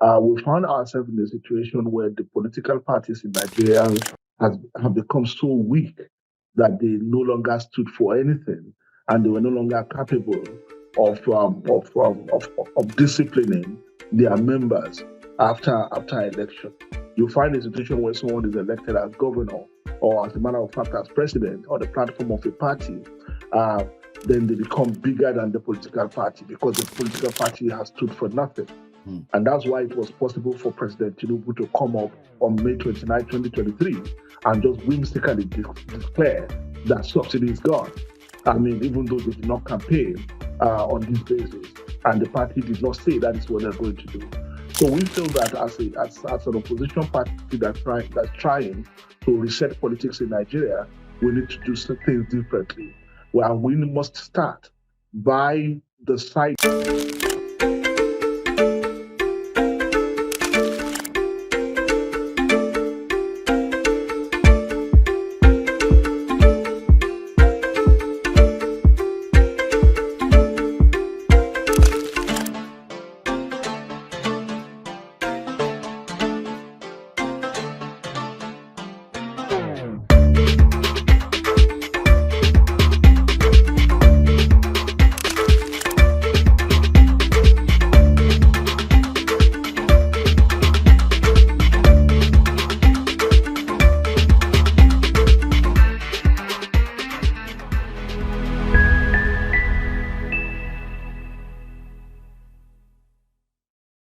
We found ourselves in a situation where the political parties in Nigeria have become so weak that they no longer stood for anything, and they were no longer capable of disciplining their members after election. You find a situation where someone is elected as governor, or as a matter of fact as president, on the platform of a party. Uh, then they become bigger than the political party because the political party has stood for nothing. And that's why it was possible for President Tinubu to come up on May 29, 2023, and just whimsically declare that subsidy is gone. I mean, even though they did not campaign on this basis, and the party did not say that is what they're going to do. So we feel that as an opposition party that's trying to reset politics in Nigeria, we need to do some things differently. Well, we must start by the side.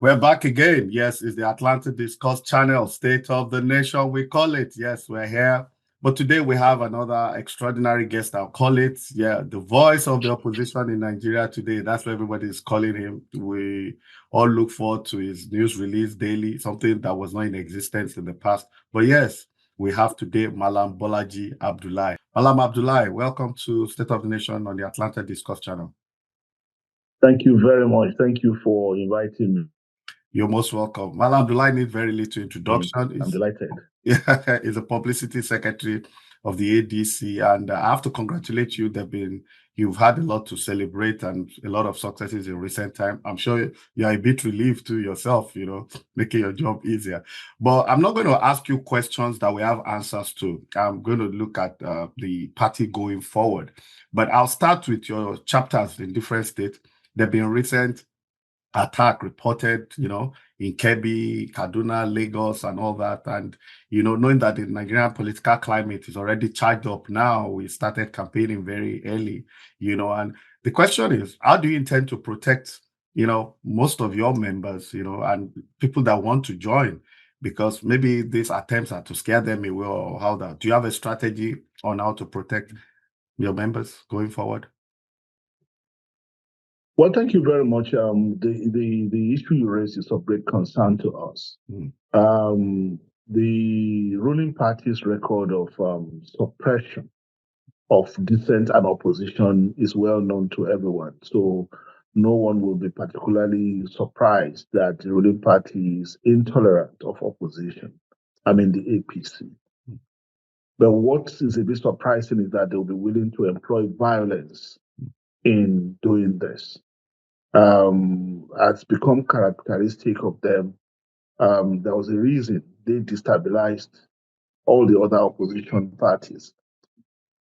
We're back again. Yes, it's the Atlanta Discuss channel, State of the Nation, we call it. Yes, we're here. But today we have another extraordinary guest, I'll call it. Yeah, the voice of the opposition in Nigeria today. That's what everybody is calling him. We all look forward to his news release daily, something that was not in existence in the past. But yes, we have today Malam Bolaji Abdullahi. Malam Abdullahi, welcome to State of the Nation on the Atlanta Discuss channel. Thank you very much. Thank you for inviting me. You're most welcome. Malam Abdullahi needs very little introduction. I'm delighted. Yeah, he's a publicity secretary of the ADC, and I have to congratulate you. You've had a lot to celebrate and a lot of successes in recent time. I'm sure you're a bit relieved to yourself, making your job easier. But I'm not going to ask you questions that we have answers to. I'm going to look at the party going forward. But I'll start with your chapters in different states. There have been recent attack reported, in Kebbi, Kaduna, Lagos, and all that. And, knowing that the Nigerian political climate is already charged up now, we started campaigning very early, and the question is, how do you intend to protect, most of your members, and people that want to join? Because maybe these attempts are to scare them away or how that. Do you have a strategy on how to protect your members going forward? Well, thank you very much. The issue you raised is of great concern to us. The ruling party's record of suppression of dissent and opposition is well known to everyone. So no one will be particularly surprised that the ruling party is intolerant of opposition. I mean, the APC. But what is a bit surprising is that they'll be willing to employ violence in doing this. Has become characteristic of them. There was a reason they destabilized all the other opposition parties.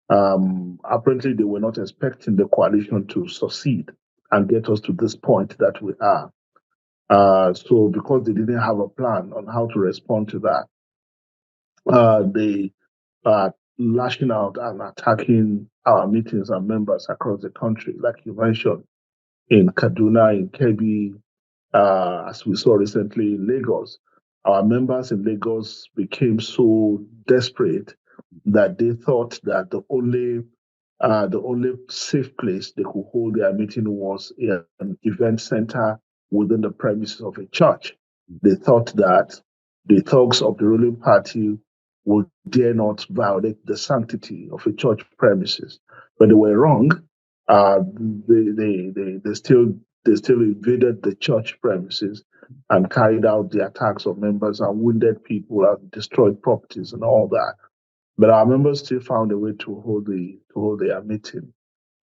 Apparently, they were not expecting the coalition to succeed and get us to this point that we are. So because they didn't have a plan on how to respond to that, they are lashing out and attacking our meetings and members across the country, like you mentioned, in Kaduna, in Kebbi, as we saw recently in Lagos. Our members in Lagos became so desperate that they thought that the only safe place they could hold their meeting was in an event center within the premises of a church. They thought that the thugs of the ruling party would dare not violate the sanctity of a church premises, but they were wrong. They still invaded the church premises and carried out the attacks of members and wounded people and destroyed properties and all that. But our members still found a way to hold their meeting.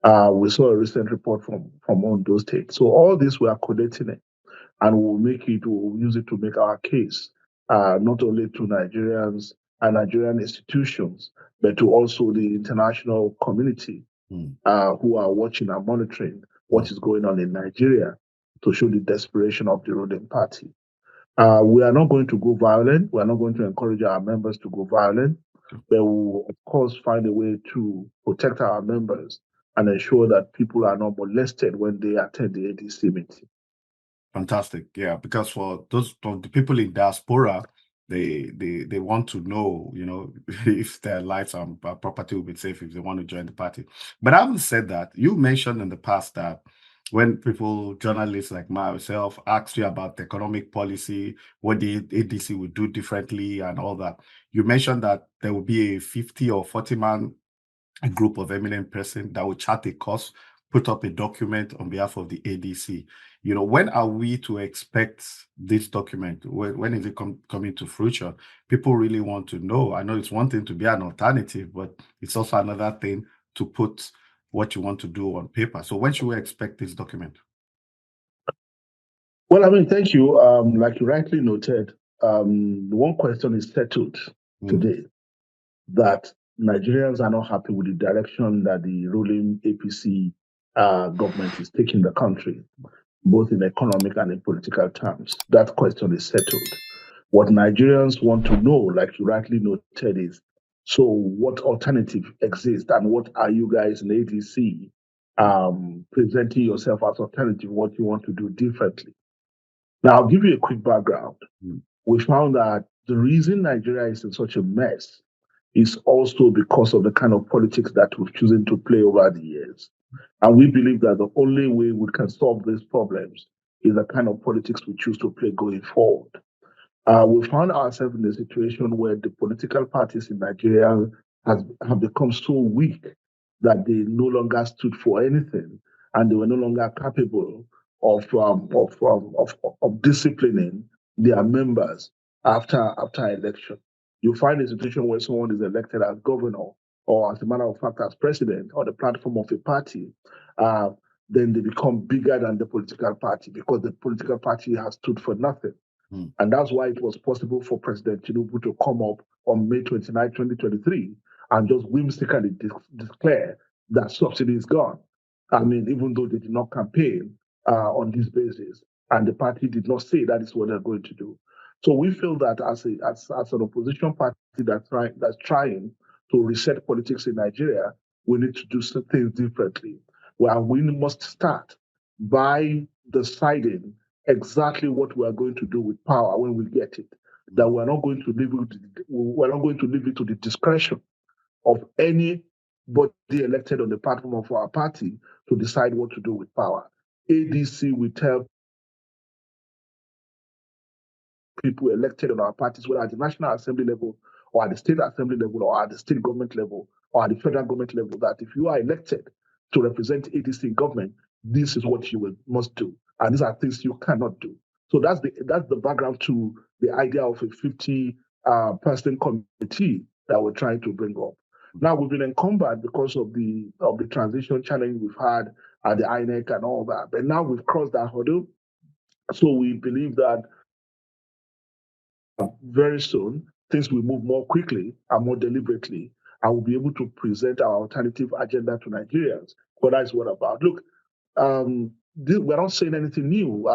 We saw a recent report from Ondo State. So all this we are collating it. and we'll use it to make our case, not only to Nigerians and Nigerian institutions, but to also the international community Mm. who are watching and monitoring Mm. what is going on in Nigeria to show the desperation of the ruling party. We are not going to go violent. We are not going to encourage our members to go violent, but we will, of course, find a way to protect our members and ensure that people are not molested when they attend the ADC meeting. Fantastic. Yeah, because for the people in diaspora, they want to know, if their lives and property will be safe if they want to join the party. But having said that, you mentioned in the past that when people, journalists like myself, ask you about the economic policy, what the ADC would do differently and all that, you mentioned that there will be a 50 or 40-man a group of eminent person that will chart a course, put up a document on behalf of the ADC. When are we to expect this document? When is it coming to fruition? People really want to know. I know it's one thing to be an alternative, but it's also another thing to put what you want to do on paper. So when should we expect this document? Well, I mean, thank you. Like you rightly noted, the one question is settled Mm. today that Nigerians are not happy with the direction that the ruling APC government is taking the country, both in economic and in political terms. That question is settled. What Nigerians want to know, like you rightly noted, is so what alternative exists and what are you guys in ADC presenting yourself as alternative, what you want to do differently. Now, I'll give you a quick background. Mm. We found that the reason Nigeria is in such a mess is also because of the kind of politics that we've chosen to play over the years. And we believe that the only way we can solve these problems is the kind of politics we choose to play going forward. We found ourselves in a situation where the political parties in Nigeria have become so weak that they no longer stood for anything, and they were no longer capable of disciplining their members after election. You find a situation where someone is elected as governor, or as a matter of fact, as president, on the platform of a party. Uh, then they become bigger than the political party because the political party has stood for nothing. Mm. And that's why it was possible for President Tinubu to come up on May 29, 2023, and just whimsically declare that subsidy is gone. I mean, even though they did not campaign on this basis, and the party did not say that is what they're going to do. So we feel that as an opposition party that's trying to reset politics in Nigeria, we need to do some things differently. Well, we must start by deciding exactly what we are going to do with power when we get it. That we're not going to leave it to the discretion of anybody elected on the platform of our party to decide what to do with power. ADC will tell people elected on our parties, whether at the National Assembly level or at the state assembly level or at the state government level or at the federal government level, that if you are elected to represent ADC in government, this is what must do. And these are things you cannot do. So that's the background to the idea of a 50 person committee that we're trying to bring up. Now we've been encumbered because of the transition challenge we've had at the INEC and all that. But now we've crossed that hurdle. So we believe that very soon, things will move more quickly and more deliberately, and we'll be able to present our alternative agenda to Nigerians. But that's what about. Look, we're not saying anything new.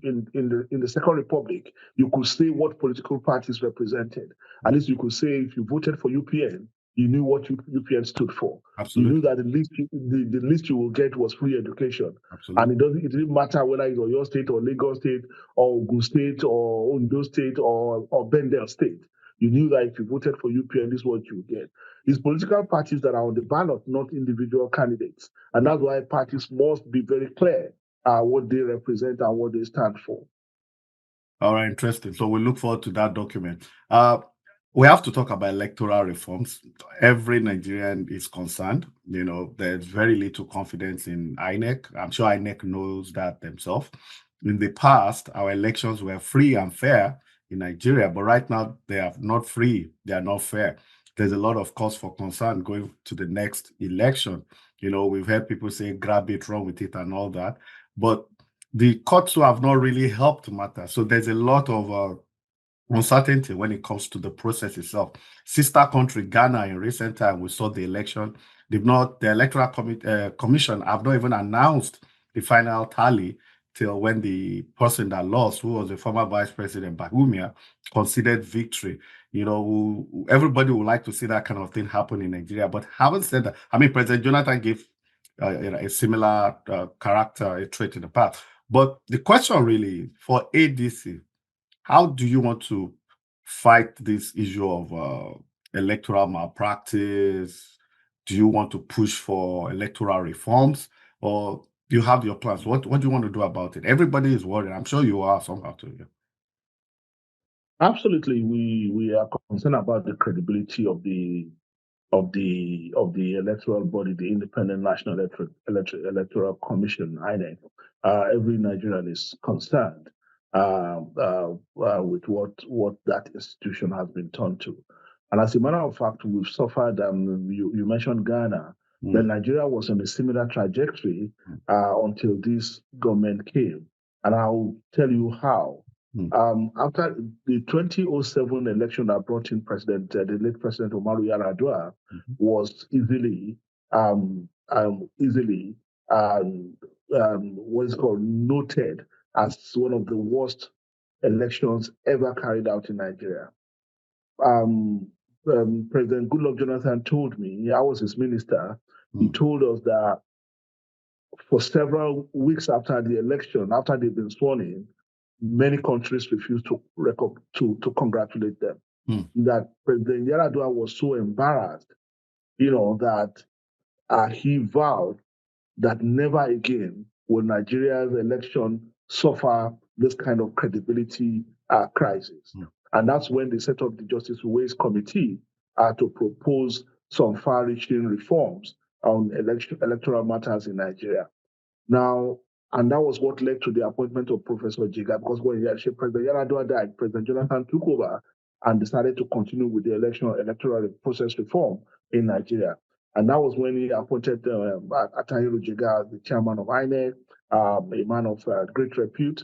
In the Second Republic, you could say what political parties represented. At least you could say if you voted for UPN, you knew what UPN stood for. You knew Absolutely. that the least you will get was free education, and Absolutely. it didn't matter whether it's your state or Lagos State or Ogun State or Ondo State or Bendel State. You knew that if you voted for UPN, this is what you would get. It's political parties that are on the ballot, not individual candidates. And that's why parties must be very clear what they represent and what they stand for. All right, interesting. So we look forward to that document. We have to talk about electoral reforms. Every Nigerian is concerned. There's very little confidence in INEC. I'm sure INEC knows that themselves. In the past, our elections were free and fair in Nigeria, but right now they are not free. They are not fair. There's a lot of cause for concern going to the next election. We've heard people say grab it, run with it, and all that. But the courts have not really helped matter. So there's a lot of uncertainty when it comes to the process itself. Sister country Ghana, in recent time, we saw the election. The electoral commission have not even announced the final tally till when the person that lost, who was the former vice president Bahumia, considered victory. Everybody would like to see that kind of thing happen in Nigeria. But having said that, I mean, President Jonathan gave a similar character, a trait in the past. But the question really for ADC, how do you want to fight this issue of electoral malpractice? Do you want to push for electoral reforms, or do you have your plans? What do you want to do about it? Everybody is worried. I'm sure you are somehow too. Yeah. Absolutely, we are concerned about the credibility of the electoral body, the Independent National Electoral Commission (INEC). Every Nigerian is concerned with what that institution has been turned to. And as a matter of fact, we've suffered. You mentioned Ghana, but Nigeria was on a similar trajectory until this government came, and I'll tell you how. After the 2007 election that brought in the late President Umaru Yar'Adua was easily what is called noted as one of the worst elections ever carried out in Nigeria. President Goodluck Jonathan told me, I was his minister, he told us that for several weeks after the election, after they've been sworn in, many countries refused to congratulate them. That President Yar'Adua was so embarrassed, that he vowed that never again will Nigeria's election suffer this kind of credibility crisis. And that's when they set up the Justice Ways Committee to propose some far-reaching reforms on electoral matters in Nigeria. Now, and that was what led to the appointment of Professor Jiga, because when President Yar'Adua died, President Jonathan took over and decided to continue with the electoral process reform in Nigeria. And that was when he appointed Atahiru Jiga, the chairman of INEC, a man of great repute,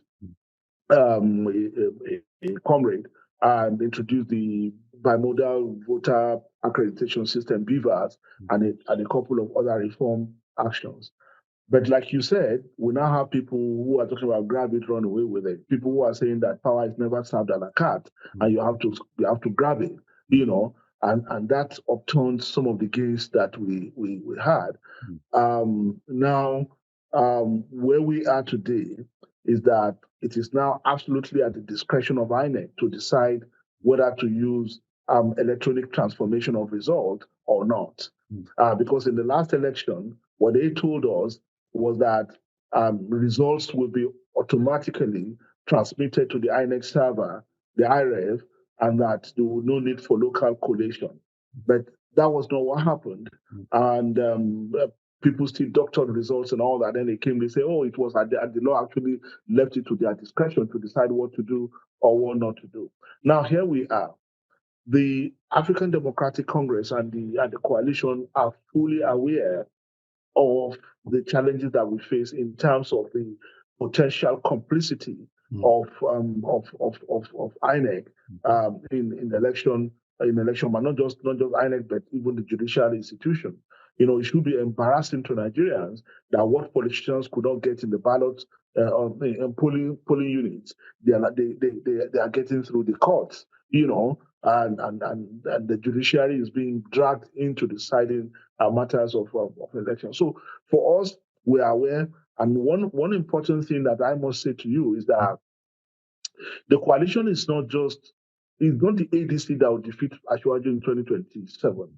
a comrade, and introduced the bimodal voter accreditation system, BVAS, and a couple of other reform actions. But like you said, we now have people who are talking about grab it, run away with it. People who are saying that power is never served a la carte, and you have to grab it, and that upturns some of the gains that we had. Now, where we are today is that it is now absolutely at the discretion of INEC to decide whether to use electronic transformation of result or not. Because in the last election, what they told us was that results will be automatically transmitted to the INEC server, the IREV, and that there was no need for local collation. But that was not what happened. And people still doctored results and all that. Then they came, they say, oh, it was the law actually left it to their discretion to decide what to do or what not to do. Now, here we are. The African Democratic Congress and the coalition are fully aware of the challenges that we face in terms of the potential complicity of INEC in election, but not just INEC, but even the judicial institution. It should be embarrassing to Nigerians that what politicians could not get in the ballot polling units, they are getting through the courts. And the judiciary is being dragged into deciding matters of election. So for us, we are aware. And one important thing that I must say to you is that the coalition is not the ADC that will defeat Ashwaju in 2027.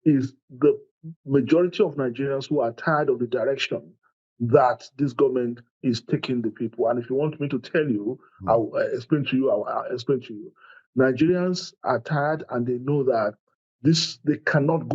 Is the majority of Nigerians who are tired of the direction that this government is taking the people. And if you want me to tell you, I'll explain to you. I'll explain to you. Nigerians are tired, and they know that they cannot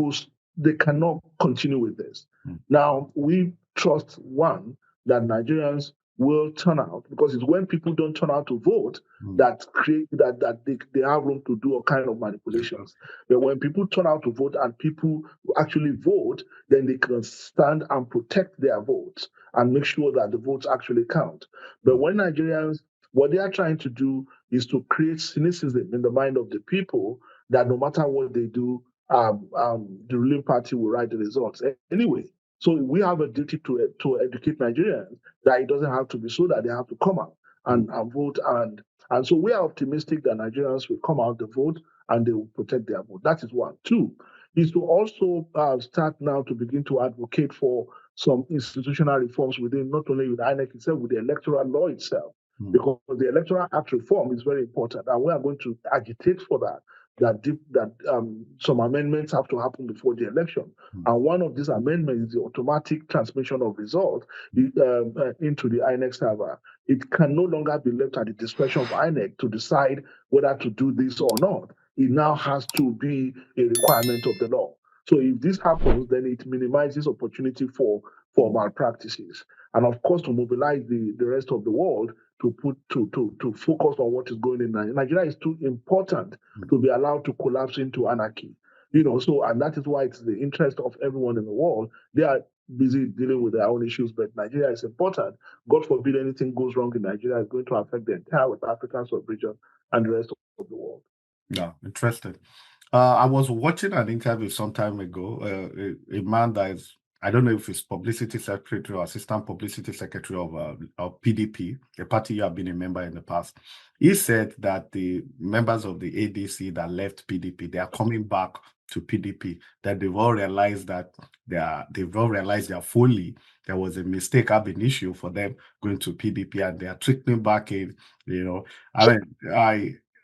continue with this. Now, we trust that Nigerians will turn out, because it's when people don't turn out to vote that create that they have room to do all kind of manipulations. But when people turn out to vote and people actually vote, then they can stand and protect their votes and make sure that the votes actually count. But when Nigerians, what they are trying to do is to create cynicism in the mind of the people that no matter what they do, the ruling party will write the results anyway. So we have a duty to educate Nigerians that it doesn't have to be so that they have to come out and vote. And so we are optimistic that Nigerians will come out to vote and they will protect their vote. That is one. Two is to also start now to begin to advocate for some institutional reforms within not only with INEC itself, with the electoral law itself, because the Electoral Act reform is very important, and we are going to agitate for that. Some amendments have to happen before the election, and one of these amendments is the automatic transmission of results into the INEC server. It can no longer be left at the discretion of INEC to decide whether to do this or not. It now has to be a requirement of the law. So if this happens, then it minimizes opportunity for malpractices, and of course to mobilize the rest of the world to focus on what is going on in Nigeria. Nigeria is too important to be allowed to collapse into anarchy. So, and that is why it's the interest of everyone in the world. They are busy dealing with their own issues, but Nigeria is important. God forbid anything goes wrong in Nigeria, it's going to affect the entire West African sub-region and the rest of the world. Yeah, interesting. I was watching an interview some time ago. A man that is, I don't know if he's publicity secretary or assistant publicity secretary of PDP, a party you have been a member in the past. He said that the members of the ADC that left PDP, they are coming back to PDP, that they've all realized that they've all realized their folly. There was a mistake ab initio for them going to PDP, and they are trickling back in.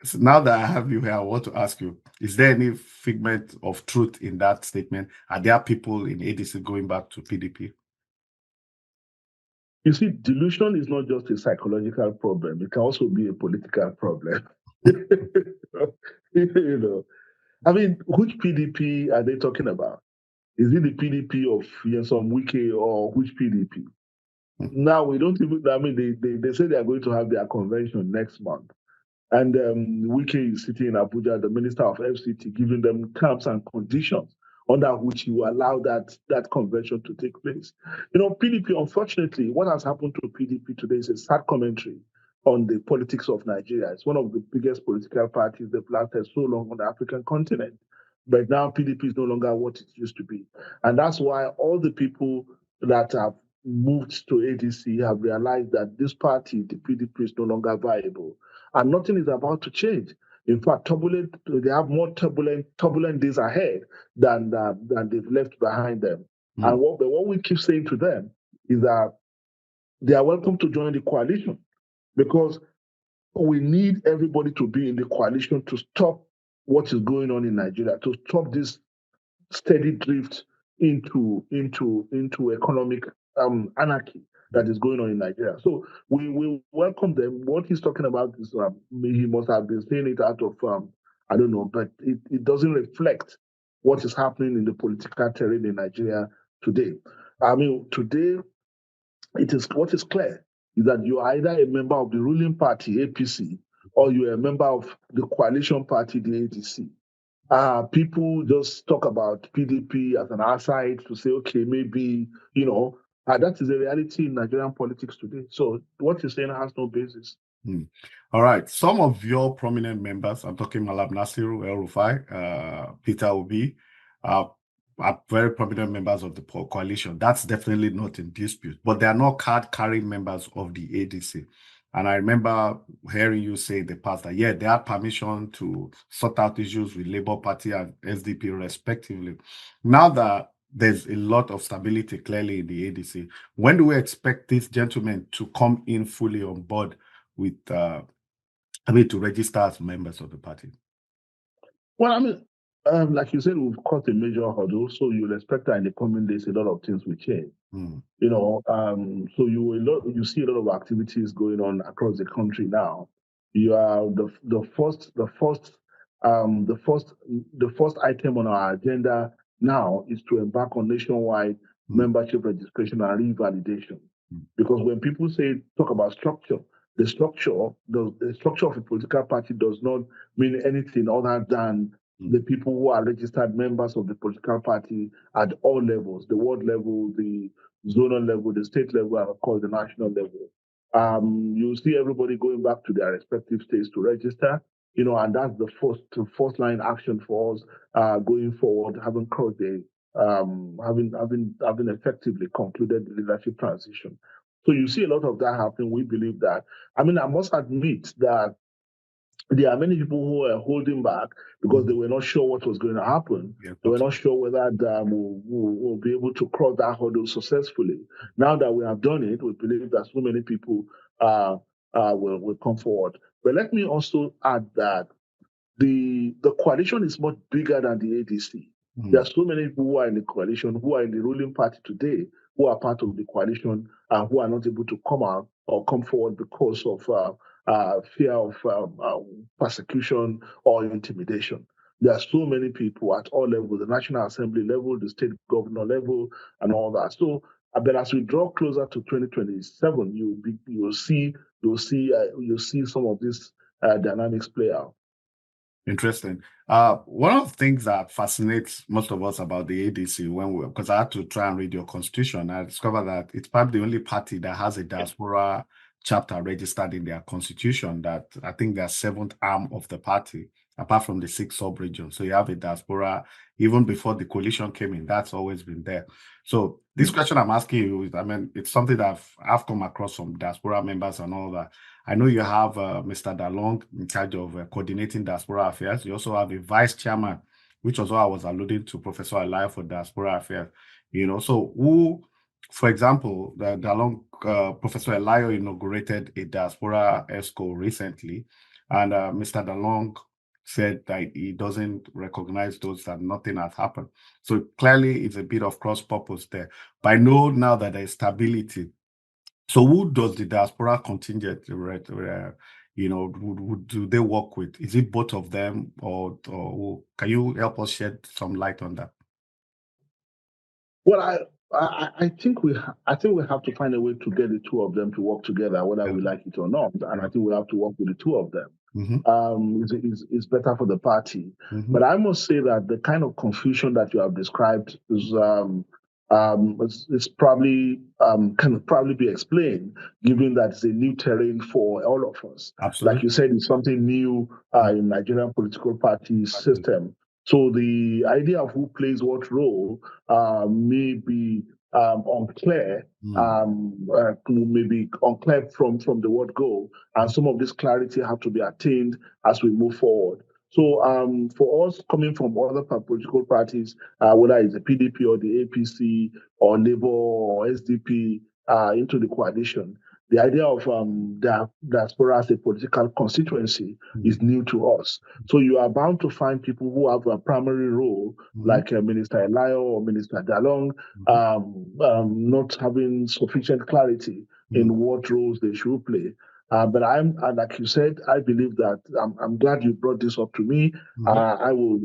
So now that I have you here, I want to ask you, is there any figment of truth in that statement? Are there people in ADC going back to PDP? You see, delusion is not just a psychological problem. It can also be a political problem. I mean, which PDP are they talking about? Is it the PDP of Nyesom Wike or which PDP? Now, we don't even, I mean, they say they are going to have their convention next month. And Wike is sitting in Abuja, the Minister of FCT, giving them terms and conditions under which you allow that convention to take place. PDP, unfortunately, what has happened to PDP today is a sad commentary on the politics of Nigeria. It's one of the biggest political parties that lasted so long on the African continent. But now PDP is no longer what it used to be. And that's why all the people that have moved to ADC have realized that this party, the PDP, is no longer viable. And nothing is about to change. In fact, they have more turbulent days ahead than they've left behind them. And what we keep saying to them is that they are welcome to join the coalition, because we need everybody to be in the coalition to stop what is going on in Nigeria, to stop this steady drift into economic anarchy that is going on in Nigeria. So we welcome them. What he's talking about is he must have been saying it out of I don't know, but it doesn't reflect what is happening in the political terrain in Nigeria today. I mean, today what is clear is that you are either a member of the ruling party APC or you are a member of the coalition party, the ADC. People just talk about PDP as an aside to say, okay, maybe, that is a reality in Nigerian politics today. So what you're saying has no basis. All right. Some of your prominent members, I'm talking Malam Nasiru, El Rufai, Peter Obi, are very prominent members of the coalition. That's definitely not in dispute, but they are not card-carrying members of the ADC. And I remember hearing you say in the past that, they had permission to sort out issues with Labour Party and SDP respectively. Now that there's a lot of stability clearly in the ADC, when do we expect these gentlemen to come in fully on board with, to register as members of the party? Well, I mean, like you said, we've caught a major hurdle, so you'll expect that in the coming days, a lot of things will change. So you see a lot of activities going on across the country now. You are the first item on our agenda now is to embark on nationwide membership registration and revalidation. Because when people talk about structure, the structure of a political party does not mean anything other than the people who are registered members of the political party at all levels, the ward level, the zonal level, the state level, and of course the national level. You see everybody going back to their respective states to register, and that's the first line action for us going forward, having crossed the having effectively concluded the leadership transition. So you see a lot of that happening. We believe that. I mean, I must admit that there are many people who are holding back because they were not sure what was going to happen. Yeah, They were not sure whether we'll be able to cross that hurdle successfully. Now that we have done it, we believe that so many people will come forward. But let me also add that the coalition is much bigger than the ADC. There are so many people who are in the coalition, who are in the ruling party today, who are part of the coalition and who are not able to come out or come forward because of fear of persecution or intimidation. There are so many people at all levels, the National Assembly level, the state governor level, and all that. So, but as we draw closer to 2027, you'll see some of these dynamics play out. Interesting. One of the things that fascinates most of us about the ADC, because I had to try and read your constitution, I discovered that it's probably the only party that has a diaspora chapter registered in their constitution. That I think their seventh arm of the party, apart from the 6 sub-regions. So you have a diaspora even before the coalition came in. That's always been there. So this question I'm asking you is, I mean, it's something that I've come across from diaspora members and all that. I know you have Mr. Dalong in charge of coordinating diaspora affairs. You also have a vice chairman, which was what I was alluding to, Professor Abdullahi for diaspora affairs. So who, for example, the Dalong, Professor Elayo inaugurated a diaspora ESCO recently, and Mr. Dalong said that he doesn't recognize those, that nothing has happened. So clearly it's a bit of cross purpose there. But I know now that there is stability. So who does the diaspora contingent, do they work with? Is it both of them, or can you help us shed some light on that? Well, I think we have to find a way to get the two of them to work together, whether we like it or not. And I think we have to work with the two of them. It's better for the party. But I must say that the kind of confusion that you have described is it's probably can probably be explained, given that it's a new terrain for all of us. Absolutely. Like you said, it's something new in Nigerian political party system. So the idea of who plays what role may be unclear, maybe unclear from the word go, and some of this clarity have to be attained as we move forward. So for us coming from other political parties, whether it's the PDP or the APC or Labour or SDP into the coalition, the idea of diaspora as a political constituency is new to us. So you are bound to find people who have a primary role, like Minister Elayo or Minister Dalong, not having sufficient clarity in what roles they should play. But like you said, I believe that I'm glad you brought this up to me. I will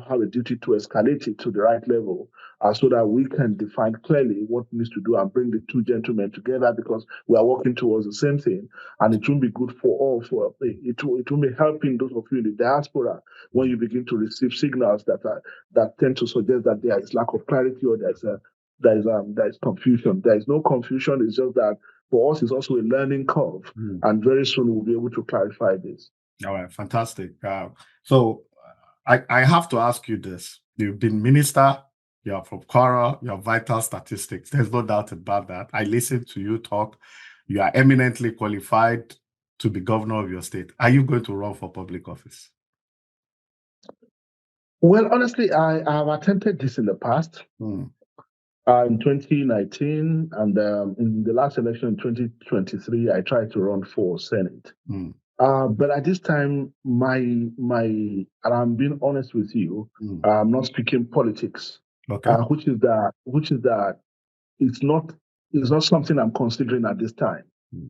have a duty to escalate it to the right level so that we can define clearly what needs to do and bring the two gentlemen together, because we are working towards the same thing. And it will be good for all. It will be helping those of you in the diaspora when you begin to receive signals that tend to suggest that there is lack of clarity or there is confusion. There is no confusion. It's just that for us, it's also a learning curve, and very soon we'll be able to clarify this. All right, fantastic. So I have to ask you this. You've been minister, you're from Kwara, you're vital statistics. There's no doubt about that. I listened to you talk. You are eminently qualified to be governor of your state. Are you going to run for public office? Well, honestly, I have attempted this in the past. In 2019 and in the last election in 2023, I tried to run for Senate. But at this time, and I'm being honest with you, I'm not speaking politics. Okay. Which is that it's not something I'm considering at this time.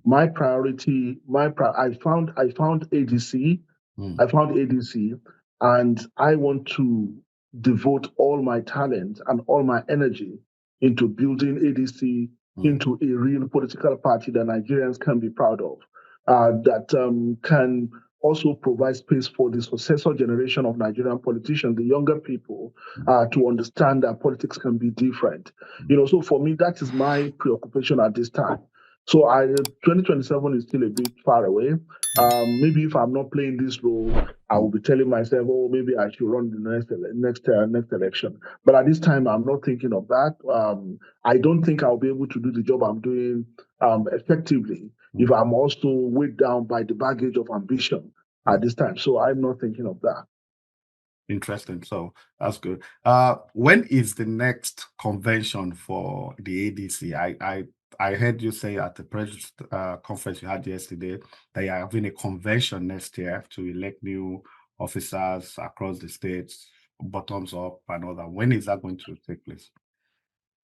My priority, I found ADC. I found ADC, and I want to devote all my talent and all my energy into building ADC into a real political party that Nigerians can be proud of, that can also provide space for the successor generation of Nigerian politicians, the younger people, to understand that politics can be different. So for me, that is my preoccupation at this time. So 2027 is still a bit far away. Maybe if I'm not playing this role, I will be telling myself, oh, maybe I should run the next election. But at this time, I'm not thinking of that. I don't think I'll be able to do the job I'm doing effectively if I'm also weighed down by the baggage of ambition at this time. So I'm not thinking of that. Interesting. So that's good. When is the next convention for the ADC? I heard you say at the press conference you had yesterday that you're having a convention next year to elect new officers across the states, bottoms up and all that. When is that going to take place?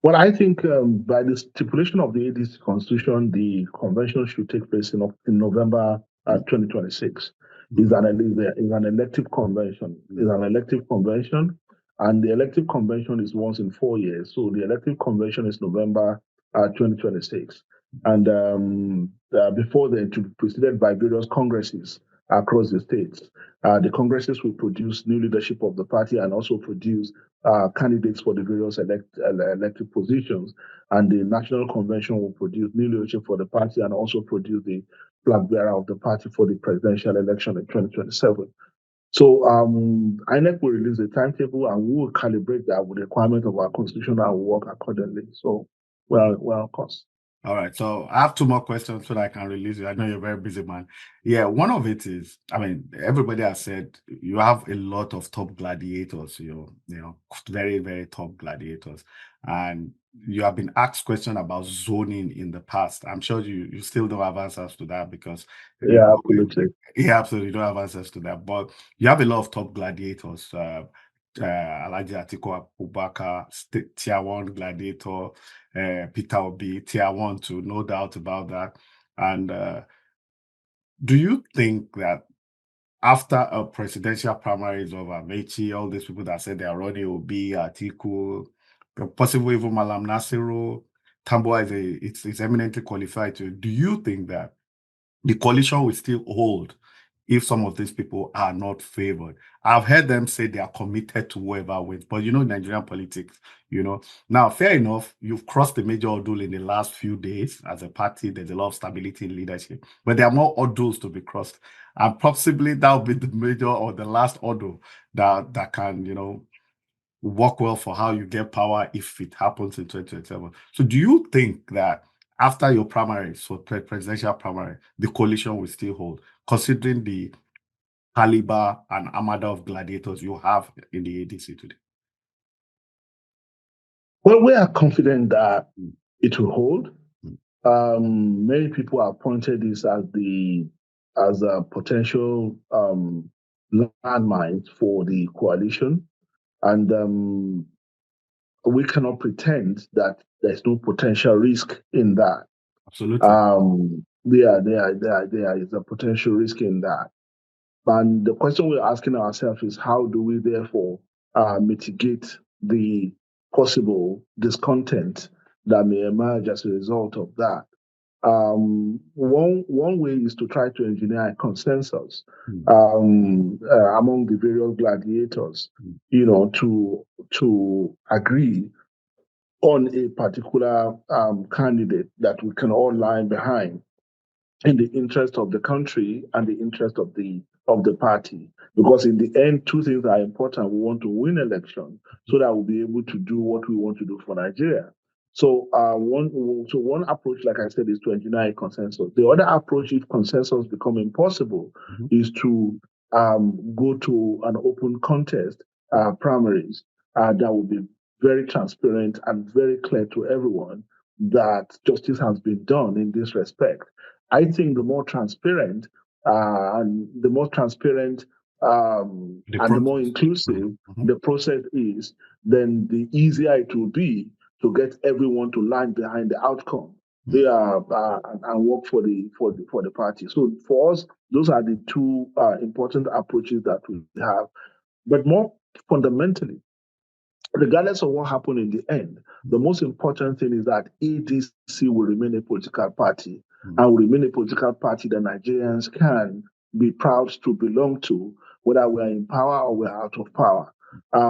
Well, I think by the stipulation of the ADC Constitution, the convention should take place in November 2026. It's an elective convention. It's an elective convention, and the elective convention is once in 4 years. So the elective convention is November 2026, and before then, to be preceded by various congresses across the states. The congresses will produce new leadership of the party and also produce candidates for the various elected positions, and the National Convention will produce new leadership for the party and also produce the flag bearer of the party for the presidential election in 2027. So INEC will release the timetable and we will calibrate that with the requirement of our constitution and work accordingly. So well, of course. All right. So I have two more questions so that I can release you. I know you're a very busy man. Yeah, one of it is, I mean, everybody has said you have a lot of top gladiators, very, very top gladiators. And you have been asked questions about zoning in the past. I'm sure you still don't have answers to that because Yeah, absolutely. Yeah, absolutely don't have answers to that. But you have a lot of top gladiators. Alhaji Atiku Abubakar, Tier 1 gladiator, Peter Obi, Tier 1 too, no doubt about that. And do you think that after a presidential primary is over, Mechi, all these people that said they are running, Obi, Atiku, possibly even Malam Nasiru, Tamboa is eminently qualified to, do you think that the coalition will still hold if some of these people are not favored? I've heard them say they are committed to whoever wins, but Nigerian politics, Now, fair enough, you've crossed the major hurdle in the last few days as a party. There's a lot of stability in leadership, but there are more hurdles to be crossed. And possibly that'll be the major or the last hurdle that can, work well for how you get power if it happens in 2027. So do you think that after your primary, so presidential primary, the coalition will still hold, considering the caliber and armada of gladiators you have in the ADC today? Well, we are confident that it will hold. Many people have pointed this as a potential landmine for the coalition, and we cannot pretend that there's no potential risk in that. Absolutely. There is a potential risk in that. And the question we're asking ourselves is how do we therefore mitigate the possible discontent that may emerge as a result of that? One way is to try to engineer a consensus among the various gladiators, to agree on a particular candidate that we can all line behind in the interest of the country and the interest of the party. Because in the end, two things are important. We want to win election so that we'll be able to do what we want to do for Nigeria. So one approach, like I said, is to engineer a consensus. The other approach, if consensus become impossible, is to go to an open contest primaries that will be very transparent and very clear to everyone that justice has been done in this respect. I think the more transparent and the more inclusive the process is, then the easier it will be to get everyone to line behind the outcome and work for the party. So for us, those are the two important approaches that we have. But more fundamentally, regardless of what happened in the end, the most important thing is that ADC will remain a political party and will remain a political party that Nigerians can be proud to belong to, whether we are in power or we are out of power.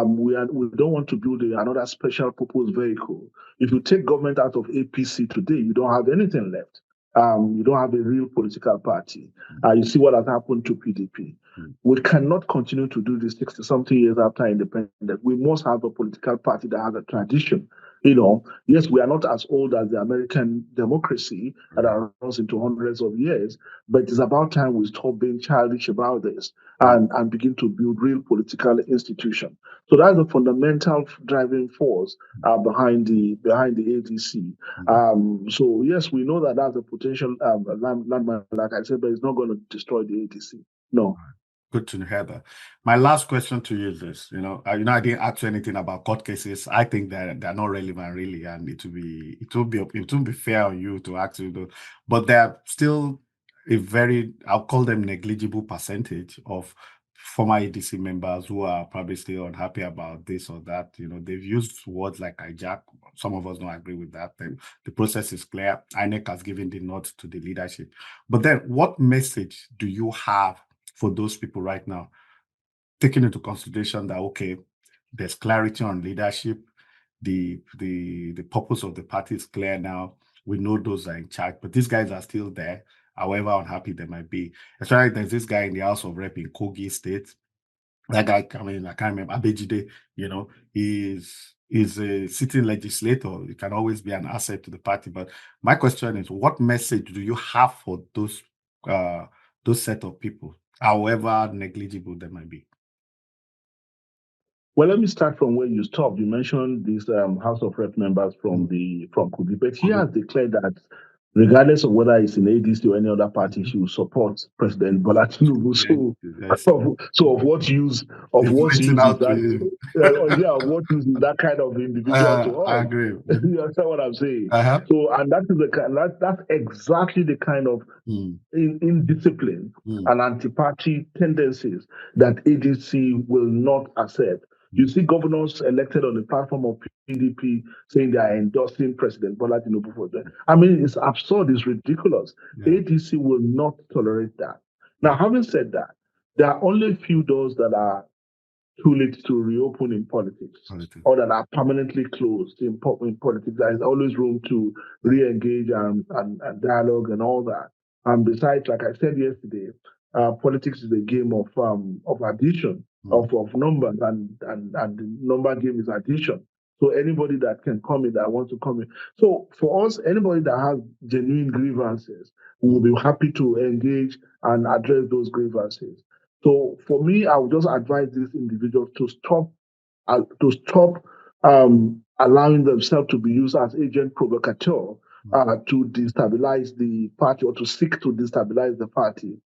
We don't want to build another special purpose vehicle. If you take government out of APC today, you don't have anything left. You don't have a real political party. You see what has happened to PDP. We cannot continue to do this 60 something years after independence. We must have a political party that has a tradition. Yes, we are not as old as the American democracy that runs into hundreds of years, but it's about time we stop being childish about this and begin to build real political institutions. So that's the fundamental driving force behind the ADC. So yes, we know that that's a potential landmark, like I said, but it's not going to destroy the ADC. No. Good to hear that. My last question to you is this: I didn't ask you anything about court cases. I think that they're not relevant, really, and it won't be fair on you to ask you, but they're still I'll call them negligible percentage of former ADC members who are probably still unhappy about this or that. They've used words like hijack. Some of us don't agree with that. The process is clear. INEC has given the nod to the leadership. But then, what message do you have for those people right now, taking into consideration that, okay, there's clarity on leadership, the purpose of the party is clear now, we know those are in charge, but these guys are still there, however unhappy they might be. Especially there's this guy in the House of Rep in Kogi State. That guy, I can't remember, Abejide, is a sitting legislator. It can always be an asset to the party. But my question is, what message do you have for those set of people, however negligible they might be? Well, let me start from where you stopped. You mentioned these House of Rep members from Kogi, but he has declared that regardless of whether it's in ADC or any other party, she will support President Bola Tinubu. So of what use is that? What use is that kind of individual to us? I agree. You understand what I'm saying? So, and that's exactly the kind of indiscipline and anti-party tendencies that ADC will not accept. You see governors elected on the platform of PDP saying they are endorsing President Bola Tinubu for them. I mean, it's absurd, it's ridiculous. ADC will not tolerate that. Now, having said that, there are only a few doors that are too late to reopen in politics, or that are permanently closed in politics. There is always room to re-engage and dialogue and all that. And besides, like I said yesterday, politics is a game of addition, of numbers, and the number game is addition. So anybody that can come in, that wants to come in. So for us, anybody that has genuine grievances, we will be happy to engage and address those grievances. So for me, I would just advise these individuals to stop allowing themselves to be used as agent provocateur to destabilize the party or to seek to destabilize the party.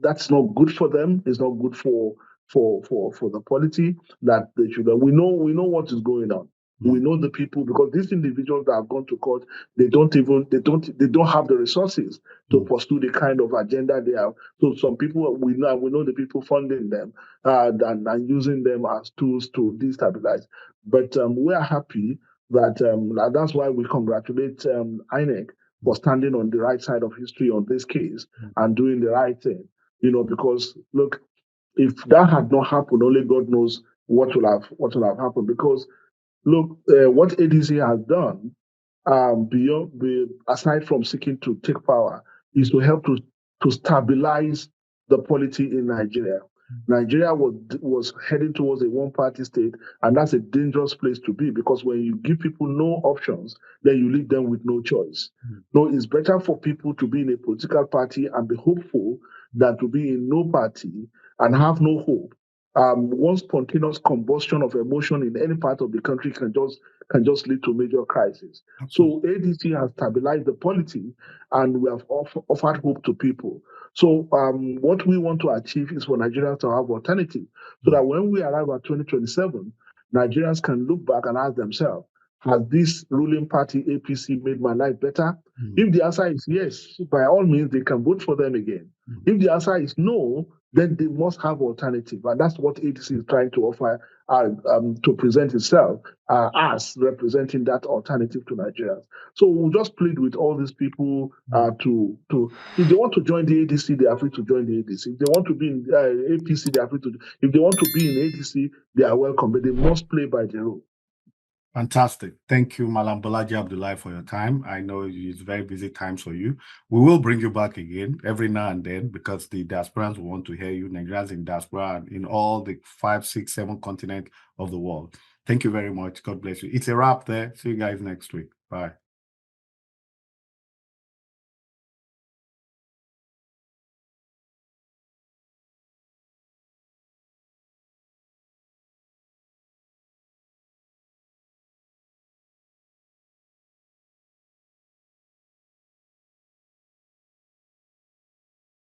That's not good for them. It's not good for the polity that they should. We know what is going on. We know the people, because these individuals that have gone to court, they don't have the resources to pursue the kind of agenda they have. So some people, we know the people funding them and using them as tools to destabilize. But we are happy that that's why we congratulate INEC for standing on the right side of history on this case and doing the right thing. Because look, if that had not happened, only God knows what will have happened. Because look, what ADC has done, aside from seeking to take power, is to help to stabilize the polity in Nigeria. Nigeria was heading towards a one-party state, and that's a dangerous place to be, because when you give people no options, then you leave them with no choice. No, it's better for people to be in a political party and be hopeful than to be in no party and have no hope. One spontaneous combustion of emotion in any part of the country can just lead to major crisis. So ADC has stabilized the polity, and we have offered hope to people. So what we want to achieve is for Nigerians to have alternative, so that when we arrive at 2027, Nigerians can look back and ask themselves, has this ruling party APC made my life better? If the answer is yes, by all means, they can vote for them again. If the answer is no, then they must have alternative. And that's what ADC is trying to offer, to present itself as representing that alternative to Nigerians. So we'll just plead with all these people to if they want to join the ADC, they are free to join the ADC. If they want to be in APC, they are free to. If they want to be in ADC, they are welcome, but they must play by the rule. Fantastic. Thank you, Malam Bolaji Abdullahi, for your time. I know it's very busy times for you. We will bring you back again every now and then because the diasporans want to hear you, Nigerians in diaspora and in all the 5, 6, 7 continents of the world. Thank you very much. God bless you. It's a wrap there. See you guys next week. Bye.